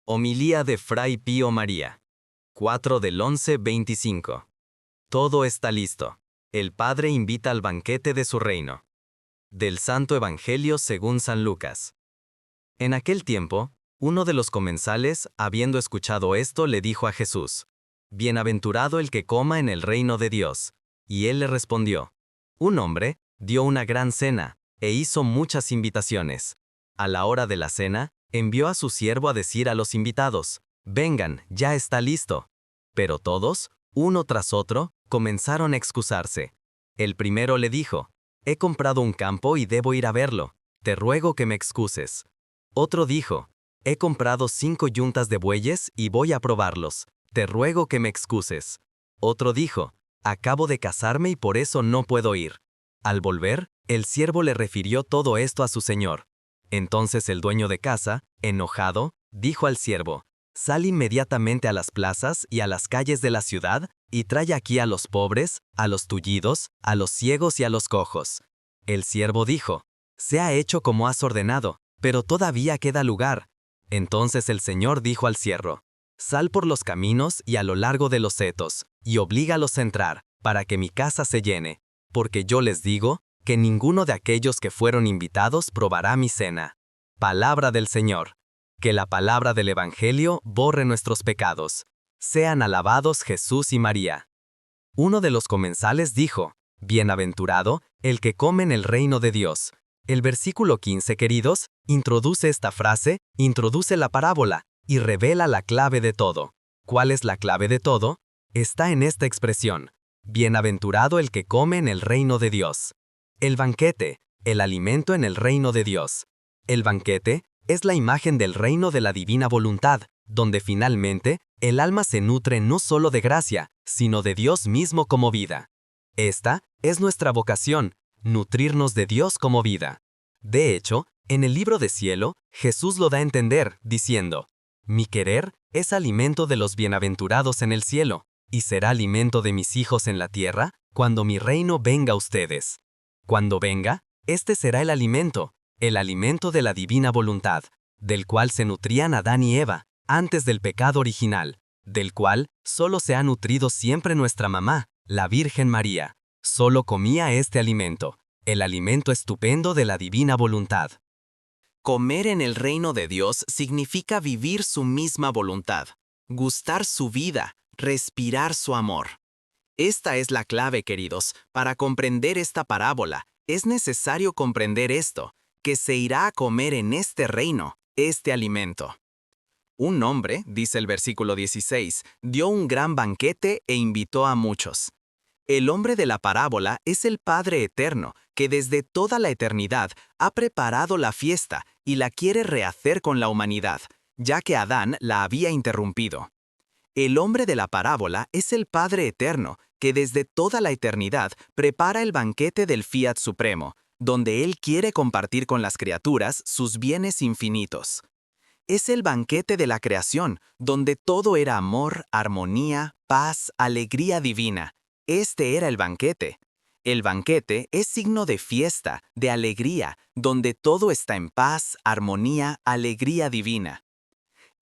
Homilía de Fray Pío María. 4 del 11-25. Todo está listo. El Padre invita al banquete de su reino. Del Santo Evangelio según San Lucas. En aquel tiempo, uno de los comensales, habiendo escuchado esto, le dijo a Jesús: Bienaventurado el que coma en el reino de Dios. Y él le respondió: Un hombre dio una gran cena, e hizo muchas invitaciones. A la hora de la cena, envió a su siervo a decir a los invitados: Vengan, ya está listo. Pero todos, uno tras otro, comenzaron a excusarse. El primero le dijo: He comprado un campo y debo ir a verlo. Te ruego que me excuses. Otro dijo: He comprado 5 yuntas de bueyes y voy a probarlos. Te ruego que me excuses. Otro dijo: Acabo de casarme y por eso no puedo ir. Al volver, el siervo le refirió todo esto a su señor. Entonces el dueño de casa, enojado, dijo al siervo: Sal inmediatamente a las plazas y a las calles de la ciudad, y trae aquí a los pobres, a los tullidos, a los ciegos y a los cojos. El siervo dijo: Se ha hecho como has ordenado, pero todavía queda lugar. Entonces el señor dijo al siervo: Sal por los caminos y a lo largo de los setos, y oblígalos a entrar, para que mi casa se llene, porque yo les digo que ninguno de aquellos que fueron invitados probará mi cena. Palabra del Señor. Que la palabra del Evangelio borre nuestros pecados. Sean alabados Jesús y María. Uno de los comensales dijo: Bienaventurado el que come en el reino de Dios. El versículo 15, queridos, introduce esta frase, introduce la parábola y revela la clave de todo. ¿Cuál es la clave de todo? Está en esta expresión: Bienaventurado el que come en el reino de Dios. El banquete, el alimento en el reino de Dios. El banquete es la imagen del reino de la divina voluntad, donde finalmente el alma se nutre no solo de gracia, sino de Dios mismo como vida. Esta es nuestra vocación, nutrirnos de Dios como vida. De hecho, en el libro de Cielo, Jesús lo da a entender, diciendo: Mi querer es alimento de los bienaventurados en el cielo, y será alimento de mis hijos en la tierra, cuando mi reino venga a ustedes. Cuando venga, este será el alimento de la divina voluntad, del cual se nutrían Adán y Eva, antes del pecado original, del cual solo se ha nutrido siempre nuestra mamá, la Virgen María. Solo comía este alimento, el alimento estupendo de la divina voluntad. Comer en el reino de Dios significa vivir su misma voluntad, gustar su vida, respirar su amor. Esta es la clave, queridos. Para comprender esta parábola, es necesario comprender esto, que se irá a comer en este reino, este alimento. Un hombre, dice el versículo 16, dio un gran banquete e invitó a muchos. El hombre de la parábola es el Padre Eterno, que desde toda la eternidad ha preparado la fiesta y la quiere rehacer con la humanidad, ya que Adán la había interrumpido. El hombre de la parábola es el Padre Eterno, que desde toda la eternidad prepara el banquete del Fiat Supremo, donde Él quiere compartir con las criaturas sus bienes infinitos. Es el banquete de la creación, donde todo era amor, armonía, paz, alegría divina. Este era el banquete. El banquete es signo de fiesta, de alegría, donde todo está en paz, armonía, alegría divina.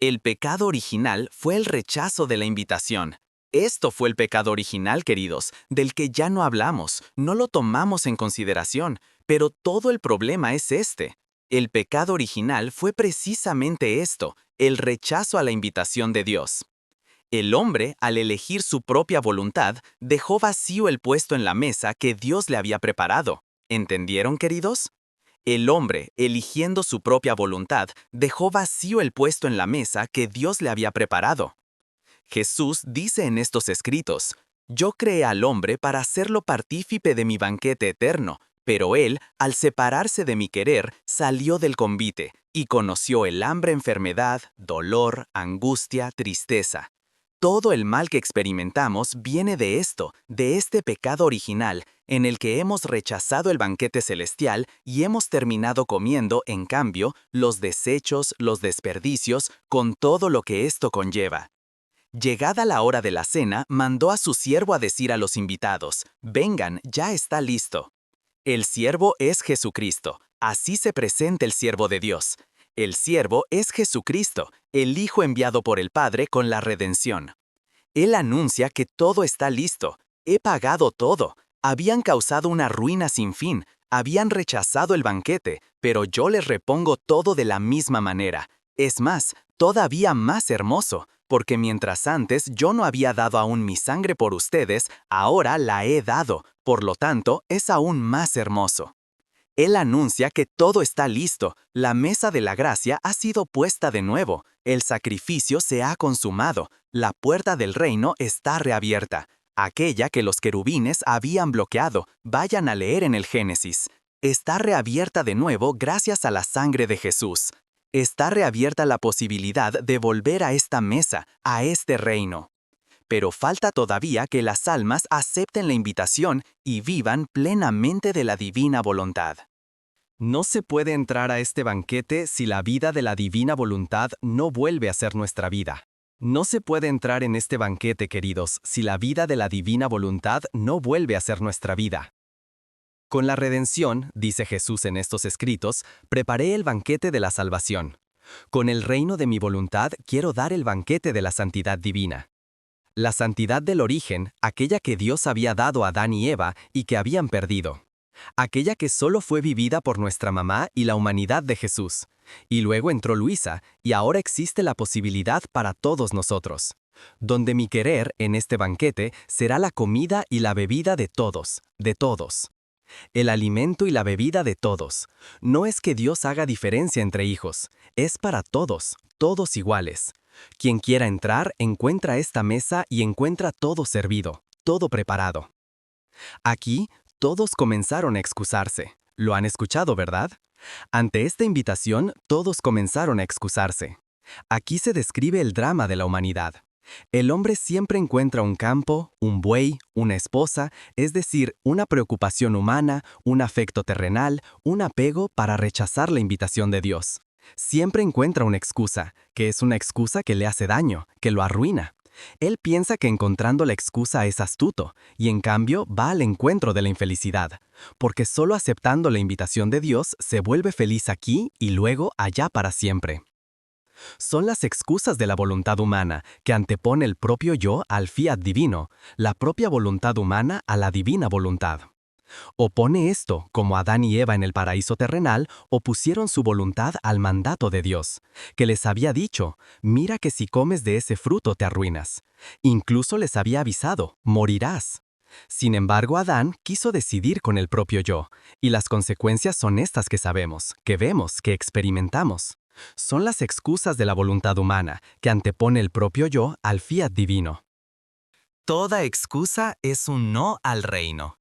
El pecado original fue el rechazo de la invitación. Esto fue el pecado original, queridos, del que ya no hablamos, no lo tomamos en consideración, pero todo el problema es este. El pecado original fue precisamente esto, el rechazo a la invitación de Dios. El hombre, al elegir su propia voluntad, dejó vacío el puesto en la mesa que Dios le había preparado. ¿Entendieron, queridos? El hombre, eligiendo su propia voluntad, dejó vacío el puesto en la mesa que Dios le había preparado. Jesús dice en estos escritos: Yo creé al hombre para hacerlo partícipe de mi banquete eterno, pero él, al separarse de mi querer, salió del convite y conoció el hambre, enfermedad, dolor, angustia, tristeza. Todo el mal que experimentamos viene de esto, de este pecado original, en el que hemos rechazado el banquete celestial y hemos terminado comiendo, en cambio, los desechos, los desperdicios, con todo lo que esto conlleva. Llegada la hora de la cena, mandó a su siervo a decir a los invitados: Vengan, ya está listo. El siervo es Jesucristo. Así se presenta el siervo de Dios. El siervo es Jesucristo, el Hijo enviado por el Padre con la redención. Él anuncia que todo está listo. He pagado todo. Habían causado una ruina sin fin. Habían rechazado el banquete, pero yo les repongo todo de la misma manera. Es más, todavía más hermoso, porque mientras antes yo no había dado aún mi sangre por ustedes, ahora la he dado. Por lo tanto, es aún más hermoso. Él anuncia que todo está listo, la mesa de la gracia ha sido puesta de nuevo, el sacrificio se ha consumado, la puerta del reino está reabierta, aquella que los querubines habían bloqueado, vayan a leer en el Génesis. Está reabierta de nuevo gracias a la sangre de Jesús. Está reabierta la posibilidad de volver a esta mesa, a este reino. Pero falta todavía que las almas acepten la invitación y vivan plenamente de la divina voluntad. No se puede entrar a este banquete si la vida de la divina voluntad no vuelve a ser nuestra vida. No se puede entrar en este banquete, queridos, si la vida de la divina voluntad no vuelve a ser nuestra vida. Con la redención, dice Jesús en estos escritos, preparé el banquete de la salvación. Con el reino de mi voluntad quiero dar el banquete de la santidad divina. La santidad del origen, aquella que Dios había dado a Adán y Eva y que habían perdido. Aquella que solo fue vivida por nuestra mamá y la humanidad de Jesús. Y luego entró Luisa, y ahora existe la posibilidad para todos nosotros. Donde mi querer, en este banquete, será la comida y la bebida de todos, de todos. El alimento y la bebida de todos. No es que Dios haga diferencia entre hijos, es para todos, todos iguales. Quien quiera entrar, encuentra esta mesa y encuentra todo servido, todo preparado. Aquí, todos comenzaron a excusarse. Lo han escuchado, ¿verdad? Ante esta invitación, todos comenzaron a excusarse. Aquí se describe el drama de la humanidad. El hombre siempre encuentra un campo, un buey, una esposa, es decir, una preocupación humana, un afecto terrenal, un apego para rechazar la invitación de Dios. Siempre encuentra una excusa, que es una excusa que le hace daño, que lo arruina. Él piensa que encontrando la excusa es astuto, y en cambio va al encuentro de la infelicidad, porque solo aceptando la invitación de Dios se vuelve feliz aquí y luego allá para siempre. Son las excusas de la voluntad humana, que antepone el propio yo al fiat divino, la propia voluntad humana a la divina voluntad. Opone esto, como Adán y Eva en el paraíso terrenal opusieron su voluntad al mandato de Dios, que les había dicho, mira que si comes de ese fruto te arruinas. Incluso les había avisado, morirás. Sin embargo, Adán quiso decidir con el propio yo, y las consecuencias son estas que sabemos, que vemos, que experimentamos. Son las excusas de la voluntad humana, que antepone el propio yo al fiat divino. Toda excusa es un no al reino.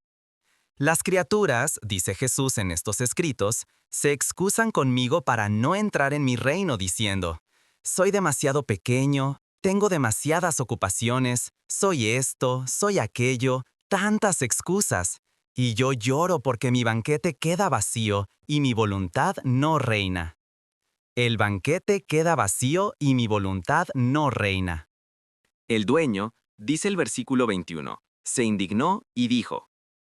Las criaturas, dice Jesús en estos escritos, se excusan conmigo para no entrar en mi reino diciendo, soy demasiado pequeño, tengo demasiadas ocupaciones, soy esto, soy aquello, tantas excusas, y yo lloro porque mi banquete queda vacío y mi voluntad no reina. El banquete queda vacío y mi voluntad no reina. El dueño, dice el versículo 21, se indignó y dijo,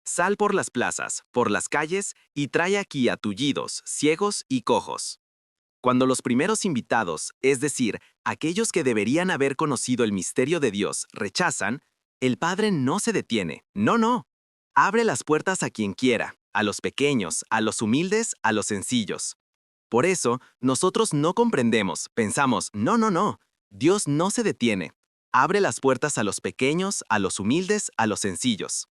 sal por las plazas, por las calles, y trae aquí a tullidos, ciegos y cojos. Cuando los primeros invitados, es decir, aquellos que deberían haber conocido el misterio de Dios, rechazan, el Padre no se detiene. No. Abre las puertas a quien quiera, a los pequeños, a los humildes, a los sencillos. Por eso, nosotros no comprendemos, pensamos, no. Dios no se detiene. Abre las puertas a los pequeños, a los humildes, a los sencillos.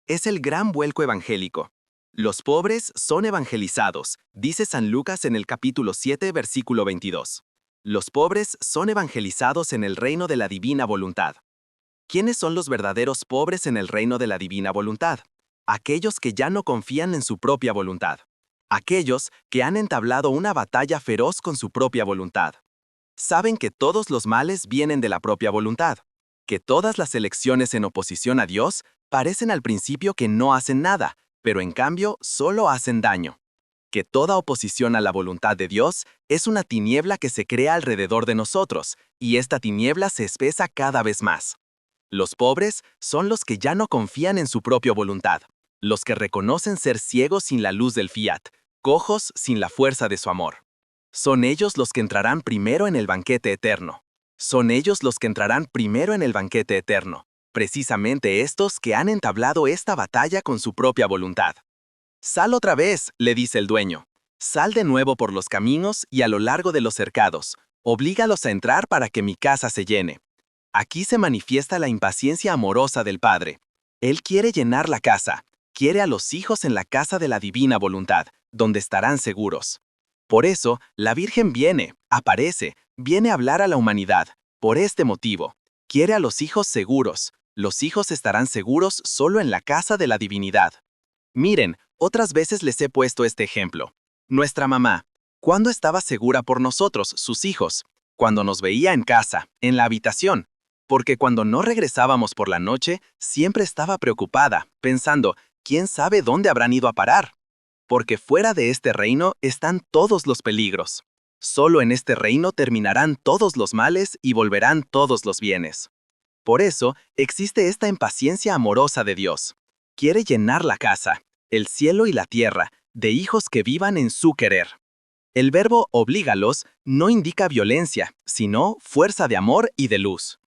Es el gran vuelco evangélico. Los pobres son evangelizados, dice San Lucas en el capítulo 7, versículo 22. Los pobres son evangelizados en el reino de la divina voluntad. ¿Quiénes son los verdaderos pobres en el reino de la divina voluntad? Aquellos que ya no confían en su propia voluntad. Aquellos que han entablado una batalla feroz con su propia voluntad. Saben que todos los males vienen de la propia voluntad, que todas las elecciones en oposición a Dios parecen al principio que no hacen nada, pero en cambio solo hacen daño. Que toda oposición a la voluntad de Dios es una tiniebla que se crea alrededor de nosotros, y esta tiniebla se espesa cada vez más. Los pobres son los que ya no confían en su propia voluntad, los que reconocen ser ciegos sin la luz del fiat, cojos sin la fuerza de su amor. Son ellos los que entrarán primero en el banquete eterno. Son ellos los que entrarán primero en el banquete eterno. Precisamente estos que han entablado esta batalla con su propia voluntad. Sal otra vez, le dice el dueño. Sal de nuevo por los caminos y a lo largo de los cercados. Oblígalos a entrar para que mi casa se llene. Aquí se manifiesta la impaciencia amorosa del Padre. Él quiere llenar la casa, quiere a los hijos en la casa de la divina voluntad, donde estarán seguros. Por eso, la Virgen aparece, viene a hablar a la humanidad. Por este motivo, quiere a los hijos seguros. Los hijos estarán seguros solo en la casa de la divinidad. Miren, otras veces les he puesto este ejemplo. Nuestra mamá, ¿cuándo estaba segura por nosotros, sus hijos? Cuando nos veía en casa, en la habitación. Porque cuando no regresábamos por la noche, siempre estaba preocupada, pensando, ¿quién sabe dónde habrán ido a parar? Porque fuera de este reino están todos los peligros. Solo en este reino terminarán todos los males y volverán todos los bienes. Por eso existe esta impaciencia amorosa de Dios. Quiere llenar la casa, el cielo y la tierra, de hijos que vivan en su querer. El verbo oblígalos no indica violencia, sino fuerza de amor y de luz.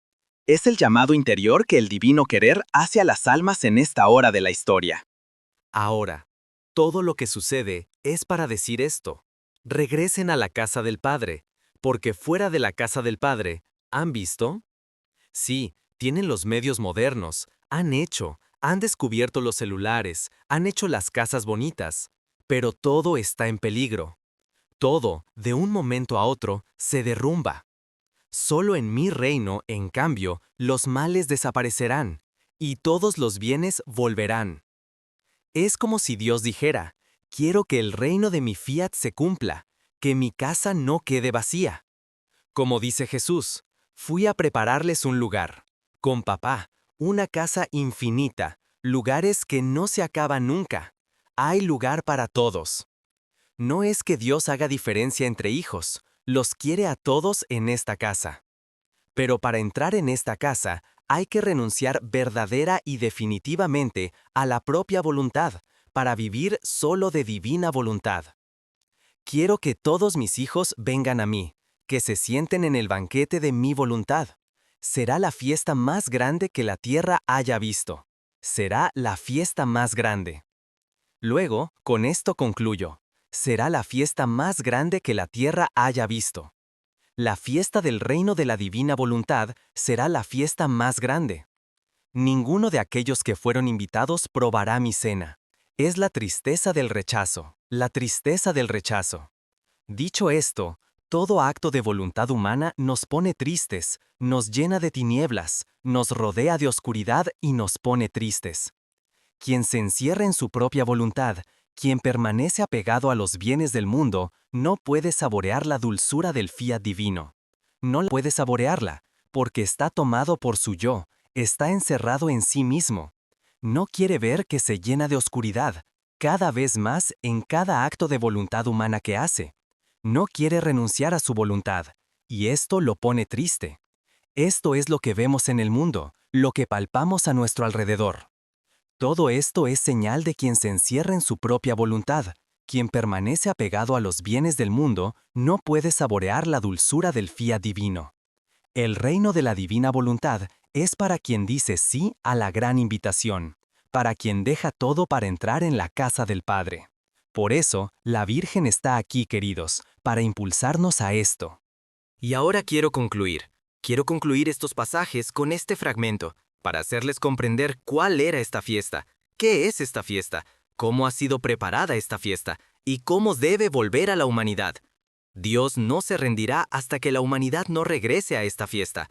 Es el llamado interior que el divino querer hace a las almas en esta hora de la historia. Ahora, todo lo que sucede es para decir esto. Regresen a la casa del Padre, porque fuera de la casa del Padre, ¿han visto? Sí, tienen los medios modernos, han descubierto los celulares, han hecho las casas bonitas, pero todo está en peligro. Todo, de un momento a otro, se derrumba. Solo en mi reino, en cambio, los males desaparecerán, y todos los bienes volverán. Es como si Dios dijera, quiero que el reino de mi fiat se cumpla, que mi casa no quede vacía. Como dice Jesús, fui a prepararles un lugar, con papá, una casa infinita, lugares que no se acaban nunca. Hay lugar para todos. No es que Dios haga diferencia entre hijos, los quiere a todos en esta casa. Pero para entrar en esta casa, hay que renunciar verdadera y definitivamente a la propia voluntad, para vivir solo de divina voluntad. Quiero que todos mis hijos vengan a mí, que se sienten en el banquete de mi voluntad. Será la fiesta más grande que la tierra haya visto. Será la fiesta más grande. Luego, con esto concluyo. Será la fiesta más grande que la tierra haya visto. La fiesta del reino de la divina voluntad será la fiesta más grande. Ninguno de aquellos que fueron invitados probará mi cena. Es la tristeza del rechazo, la tristeza del rechazo. Dicho esto, todo acto de voluntad humana nos pone tristes, nos llena de tinieblas, nos rodea de oscuridad y nos pone tristes. Quien se encierra en su propia voluntad, quien permanece apegado a los bienes del mundo, no puede saborear la dulzura del fiat divino. No puede saborearla, porque está tomado por su yo, está encerrado en sí mismo. No quiere ver que se llena de oscuridad, cada vez más en cada acto de voluntad humana que hace. No quiere renunciar a su voluntad, y esto lo pone triste. Esto es lo que vemos en el mundo, lo que palpamos a nuestro alrededor. Todo esto es señal de quien se encierra en su propia voluntad, quien permanece apegado a los bienes del mundo, no puede saborear la dulzura del fiat divino. El reino de la divina voluntad es para quien dice sí a la gran invitación, para quien deja todo para entrar en la casa del Padre. Por eso, la Virgen está aquí, queridos, para impulsarnos a esto. Y ahora quiero concluir estos pasajes con este fragmento, para hacerles comprender cuál era esta fiesta, qué es esta fiesta, cómo ha sido preparada esta fiesta y cómo debe volver a la humanidad. Dios no se rendirá hasta que la humanidad no regrese a esta fiesta.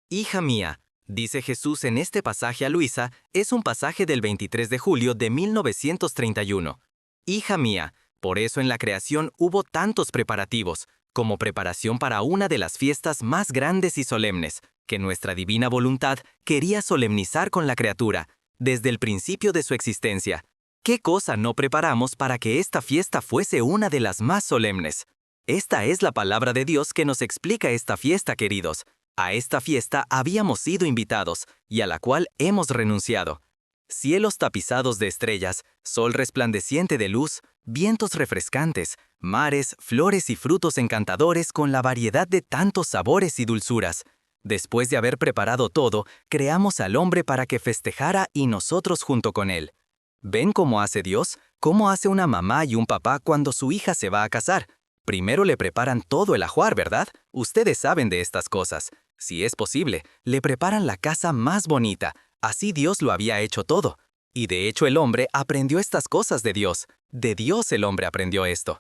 Hija mía, dice Jesús en este pasaje a Luisa, es un pasaje del 23 de julio de 1931. Hija mía, por eso en la creación hubo tantos preparativos, como preparación para una de las fiestas más grandes y solemnes, que nuestra divina voluntad quería solemnizar con la criatura, desde el principio de su existencia. ¿Qué cosa no preparamos para que esta fiesta fuese una de las más solemnes? Esta es la palabra de Dios que nos explica esta fiesta, queridos. A esta fiesta habíamos sido invitados, y a la cual hemos renunciado. Cielos tapizados de estrellas, sol resplandeciente de luz, vientos refrescantes, mares, flores y frutos encantadores con la variedad de tantos sabores y dulzuras. Después de haber preparado todo, creamos al hombre para que festejara y nosotros junto con él. ¿Ven cómo hace Dios? ¿Cómo hace una mamá y un papá cuando su hija se va a casar? Primero le preparan todo el ajuar, ¿verdad? Ustedes saben de estas cosas. Si es posible, le preparan la casa más bonita. Así Dios lo había hecho todo. Y de hecho el hombre aprendió estas cosas de Dios. De Dios el hombre aprendió esto.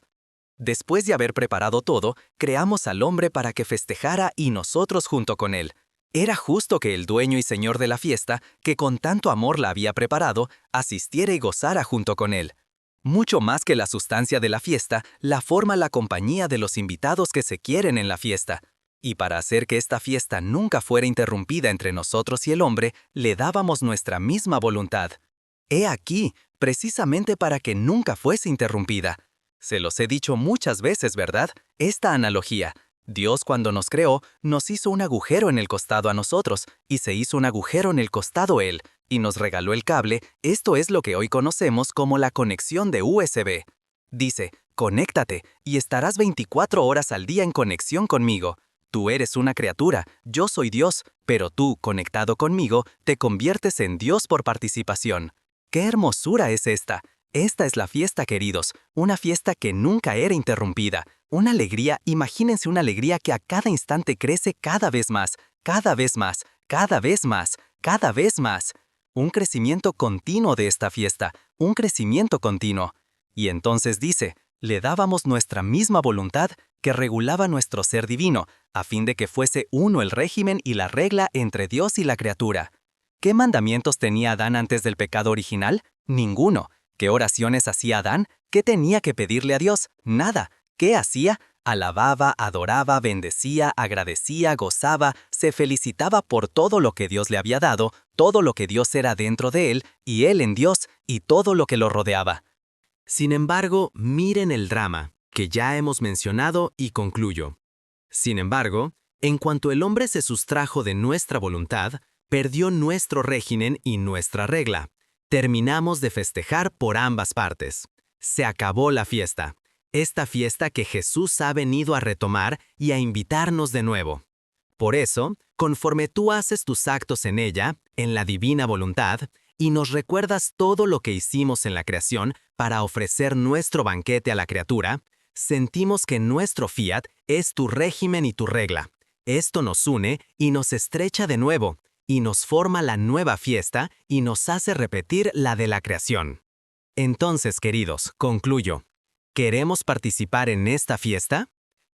Después de haber preparado todo, creamos al hombre para que festejara y nosotros junto con él. Era justo que el dueño y señor de la fiesta, que con tanto amor la había preparado, asistiera y gozara junto con él. Mucho más que la sustancia de la fiesta, la forma la compañía de los invitados que se quieren en la fiesta. Y para hacer que esta fiesta nunca fuera interrumpida entre nosotros y el hombre, le dábamos nuestra misma voluntad. He aquí, precisamente para que nunca fuese interrumpida. Se los he dicho muchas veces, ¿verdad? Esta analogía. Dios cuando nos creó, nos hizo un agujero en el costado a nosotros, y se hizo un agujero en el costado Él, y nos regaló el cable. Esto es lo que hoy conocemos como la conexión de USB. Dice, conéctate, y estarás 24 horas al día en conexión conmigo. Tú eres una criatura, yo soy Dios, pero tú, conectado conmigo, te conviertes en Dios por participación. ¡Qué hermosura es esta! Esta es la fiesta, queridos, una fiesta que nunca era interrumpida. Una alegría, imagínense una alegría que a cada instante crece cada vez más, cada vez más, cada vez más, cada vez más. Un crecimiento continuo de esta fiesta, un crecimiento continuo. Y entonces dice, le dábamos nuestra misma voluntad que regulaba nuestro ser divino, a fin de que fuese uno el régimen y la regla entre Dios y la criatura. ¿Qué mandamientos tenía Adán antes del pecado original? Ninguno. ¿Qué oraciones hacía Adán? ¿Qué tenía que pedirle a Dios? Nada. ¿Qué hacía? Alababa, adoraba, bendecía, agradecía, gozaba, se felicitaba por todo lo que Dios le había dado, todo lo que Dios era dentro de él, y él en Dios, y todo lo que lo rodeaba. Sin embargo, miren el drama, que ya hemos mencionado y concluyo. Sin embargo, en cuanto el hombre se sustrajo de nuestra voluntad, perdió nuestro régimen y nuestra regla. Terminamos de festejar por ambas partes. Se acabó la fiesta. Esta fiesta que Jesús ha venido a retomar y a invitarnos de nuevo. Por eso, conforme tú haces tus actos en ella, en la divina voluntad, y nos recuerdas todo lo que hicimos en la creación para ofrecer nuestro banquete a la criatura, sentimos que nuestro fiat es tu régimen y tu regla. Esto nos une y nos estrecha de nuevo, y nos forma la nueva fiesta y nos hace repetir la de la creación. Entonces, queridos, concluyo. ¿Queremos participar en esta fiesta?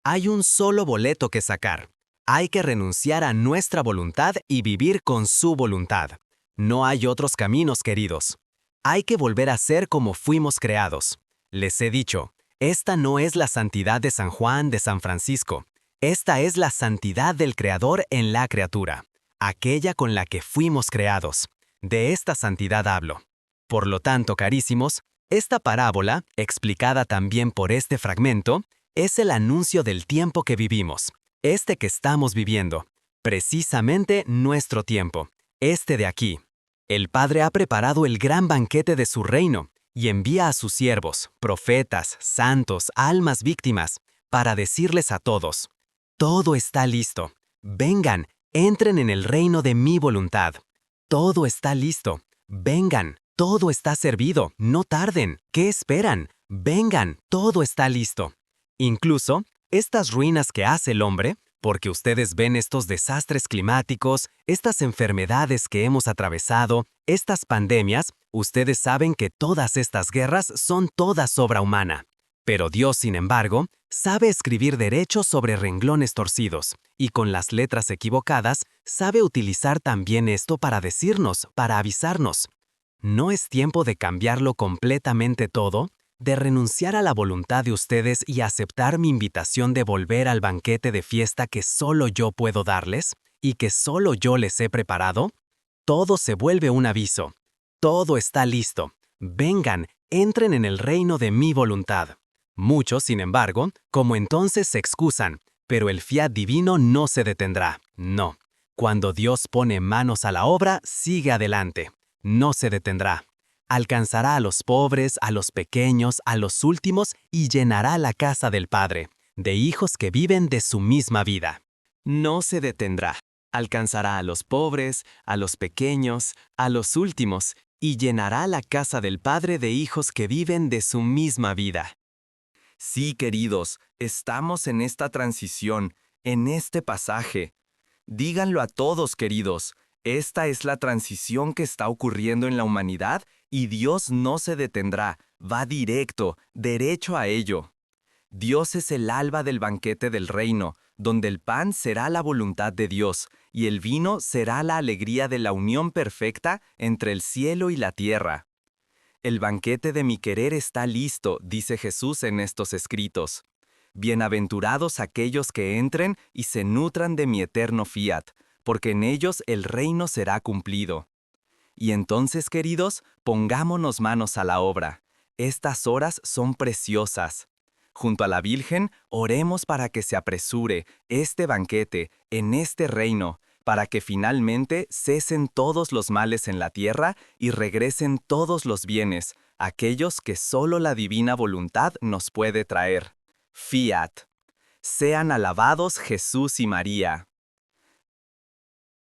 Hay un solo boleto que sacar. Hay que renunciar a nuestra voluntad y vivir con su voluntad. No hay otros caminos, queridos. Hay que volver a ser como fuimos creados. Les he dicho, esta no es la santidad de San Juan de San Francisco. Esta es la santidad del Creador en la criatura, aquella con la que fuimos creados. De esta santidad hablo. Por lo tanto, carísimos, esta parábola, explicada también por este fragmento, es el anuncio del tiempo que vivimos, este que estamos viviendo, precisamente nuestro tiempo, este de aquí. El Padre ha preparado el gran banquete de su reino y envía a sus siervos, profetas, santos, almas víctimas, para decirles a todos, todo está listo, vengan, entren en el reino de mi voluntad. Todo está listo, vengan, todo está servido, no tarden, ¿qué esperan? Vengan, todo está listo. Incluso, estas ruinas que hace el hombre, porque ustedes ven estos desastres climáticos, estas enfermedades que hemos atravesado, estas pandemias, ustedes saben que todas estas guerras son todas obra humana. Pero Dios, sin embargo, sabe escribir derechos sobre renglones torcidos, y con las letras equivocadas, sabe utilizar también esto para decirnos, para avisarnos. ¿No es tiempo de cambiarlo completamente todo? ¿De renunciar a la voluntad de ustedes y aceptar mi invitación de volver al banquete de fiesta que solo yo puedo darles y que solo yo les he preparado? Todo se vuelve un aviso. Todo está listo. Vengan, entren en el reino de mi voluntad. Muchos, sin embargo, como entonces se excusan, pero el fiat divino no se detendrá. No. Cuando Dios pone manos a la obra, sigue adelante. no se detendrá. Alcanzará a los pobres, a los pequeños, a los últimos y llenará la casa del Padre, de hijos que viven de su misma vida. No se detendrá. Alcanzará a los pobres, a los pequeños, a los últimos y llenará la casa del Padre de hijos que viven de su misma vida. Sí, queridos, estamos en esta transición, en este pasaje. Díganlo a todos, queridos. Esta es la transición que está ocurriendo en la humanidad y Dios no se detendrá, va directo, derecho a ello. Dios es el alba del banquete del reino, donde el pan será la voluntad de Dios y el vino será la alegría de la unión perfecta entre el cielo y la tierra. El banquete de mi querer está listo, dice Jesús en estos escritos. Bienaventurados aquellos que entren y se nutran de mi eterno fiat, porque en ellos el reino será cumplido. Y entonces, queridos, pongámonos manos a la obra. Estas horas son preciosas. Junto a la Virgen, oremos para que se apresure este banquete en este reino, para que finalmente cesen todos los males en la tierra y regresen todos los bienes, aquellos que solo la divina voluntad nos puede traer. Fiat. Sean alabados Jesús y María.